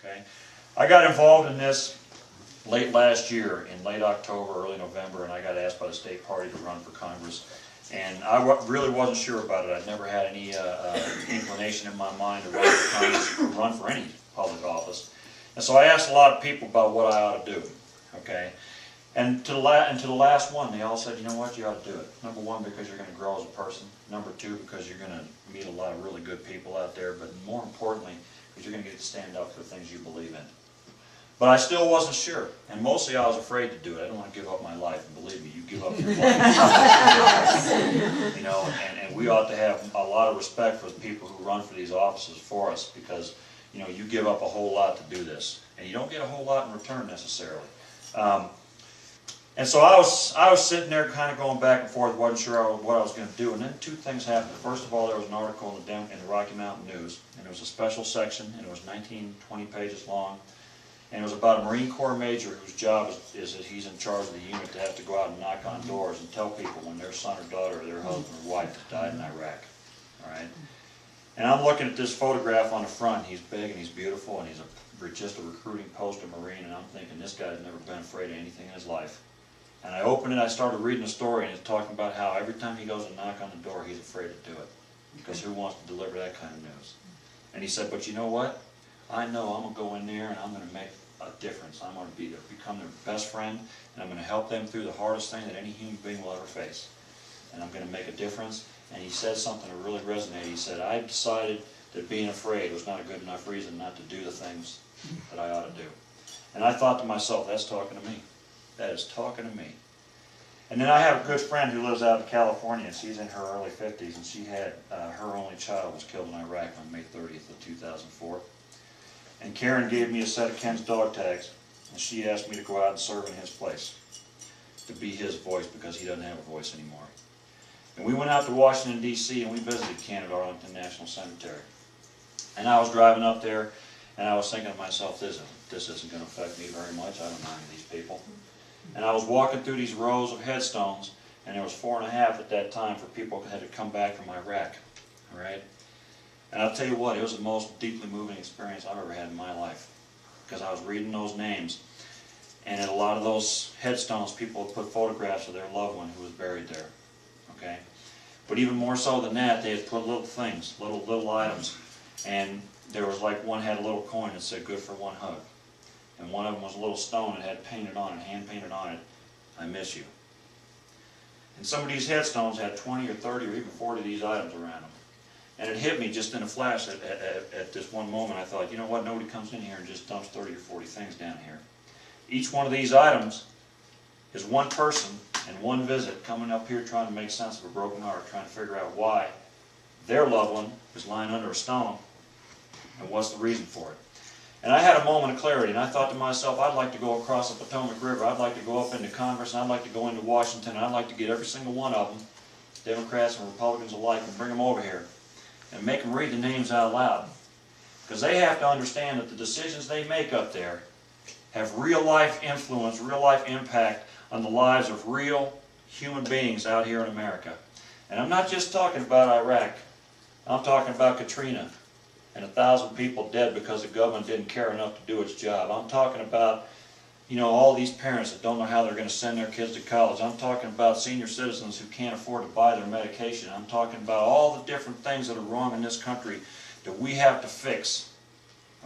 okay? I got involved in this late last year, in late October, early November, and I got asked by the state party to run for Congress. And I really wasn't sure about it. I'd never had any inclination in my mind to run for Congress, run for any public office. And so I asked a lot of people about what I ought to do, okay? And to the last one, they all said, you know what, you ought to do it. Number one, because you're going to grow as a person. Number two, because you're going to meet a lot of really good people out there. But more importantly, because you're going to get to stand up for the things you believe in. But I still wasn't sure, and mostly I was afraid to do it. I didn't want to give up my life, and believe me, you give up your life. You know, and we ought to have a lot of respect for the people who run for these offices for us, because, you know, you give up a whole lot to do this, and you don't get a whole lot in return necessarily. And so I was sitting there kind of going back and forth, wasn't sure what I was going to do, and then two things happened. First of all, there was an article in the Rocky Mountain News, and it was a special section, and it was 19, 20 pages long. And it was about a Marine Corps major whose job is that he's in charge of the unit to have to go out and knock on doors and tell people when their son or daughter or their husband or wife has died in Iraq. All right? And I'm looking at this photograph on the front. He's big and he's beautiful and he's just a recruiting post of Marine, and I'm thinking this guy's never been afraid of anything in his life. And I opened it, I started reading the story, and it's talking about how every time he goes to knock on the door, he's afraid to do it. Because who wants to deliver that kind of news? And he said, but you know what? I know I'm going to go in there and I'm going to make a difference. I'm going to become their best friend, and I'm going to help them through the hardest thing that any human being will ever face. And I'm going to make a difference. And he said something that really resonated. He said, I decided that being afraid was not a good enough reason not to do the things that I ought to do. And I thought to myself, that's talking to me. That is talking to me. And then I have a good friend who lives out in California, and she's in her early 50s, and she had, her only child was killed in Iraq on May 30th of 2004. And Karen gave me a set of Ken's dog tags, and she asked me to go out and serve in his place, to be his voice, because he doesn't have a voice anymore. And we went out to Washington, D.C., and we visited Ken at Arlington National Cemetery. And I was driving up there, and I was thinking to myself, this isn't going to affect me very much. I don't know any of these people. And I was walking through these rows of headstones, and there was 4.5 at that time for people who had to come back from Iraq. All right? And I'll tell you what, it was the most deeply moving experience I've ever had in my life. Because I was reading those names, and at a lot of those headstones, people had put photographs of their loved one who was buried there. Okay? But even more so than that, they had put little things, little items. And there was like one had a little coin that said, good for one hug. And one of them was a little stone that had painted on it, hand painted on it, I miss you. And some of these headstones had 20 or 30 or even 40 of these items around them. And it hit me just in a flash at this one moment. I thought, you know what, nobody comes in here and just dumps 30 or 40 things down here. Each one of these items is one person and one visit coming up here trying to make sense of a broken heart, trying to figure out why their loved one is lying under a stone and what's the reason for it. And I had a moment of clarity, and I thought to myself, I'd like to go across the Potomac River, I'd like to go up into Congress, and I'd like to go into Washington, and I'd like to get every single one of them, Democrats and Republicans alike, and bring them over here and make them read the names out loud. Because they have to understand that the decisions they make up there have real-life influence, real-life impact on the lives of real human beings out here in America. And I'm not just talking about Iraq. I'm talking about Katrina and 1,000 people dead because the government didn't care enough to do its job. I'm talking about, you know, all these parents that don't know how they're going to send their kids to college. I'm talking about senior citizens who can't afford to buy their medication. I'm talking about all the different things that are wrong in this country that we have to fix,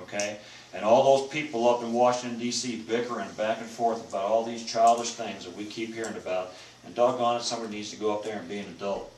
okay? And all those people up in Washington, D.C. bickering back and forth about all these childish things that we keep hearing about. And doggone it, somebody needs to go up there and be an adult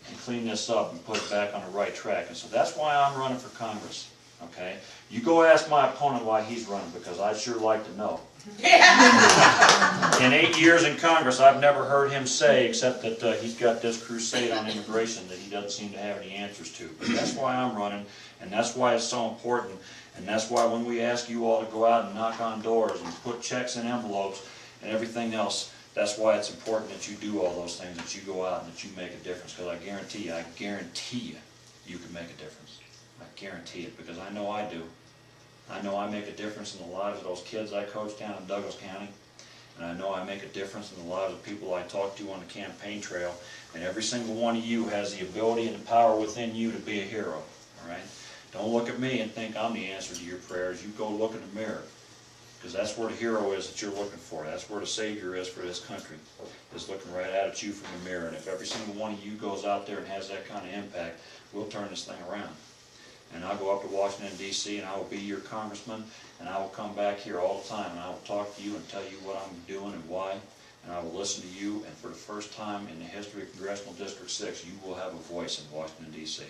and clean this up and put it back on the right track. And so that's why I'm running for Congress, okay? You go ask my opponent why he's running, because I'd sure like to know. In 8 years in Congress, I've never heard him say, except that he's got this crusade on immigration that he doesn't seem to have any answers to. But that's why I'm running, and that's why it's so important, and that's why when we ask you all to go out and knock on doors and put checks in envelopes and everything else, that's why it's important that you do all those things, that you go out and that you make a difference. Because I guarantee you, you can make a difference. I guarantee it, because I know I do. I know I make a difference in the lives of those kids I coach down in Douglas County. And I know I make a difference in the lives of people I talk to on the campaign trail. And every single one of you has the ability and the power within you to be a hero. All right? Don't look at me and think I'm the answer to your prayers. You go look in the mirror. Because that's where the hero is that you're looking for. That's where the Savior is for this country, is looking right out at you from the mirror. And if every single one of you goes out there and has that kind of impact, we'll turn this thing around. And I'll go up to Washington, D.C., and I will be your congressman, and I will come back here all the time, and I will talk to you and tell you what I'm doing and why, and I will listen to you, and for the first time in the history of Congressional District 6, you will have a voice in Washington, D.C.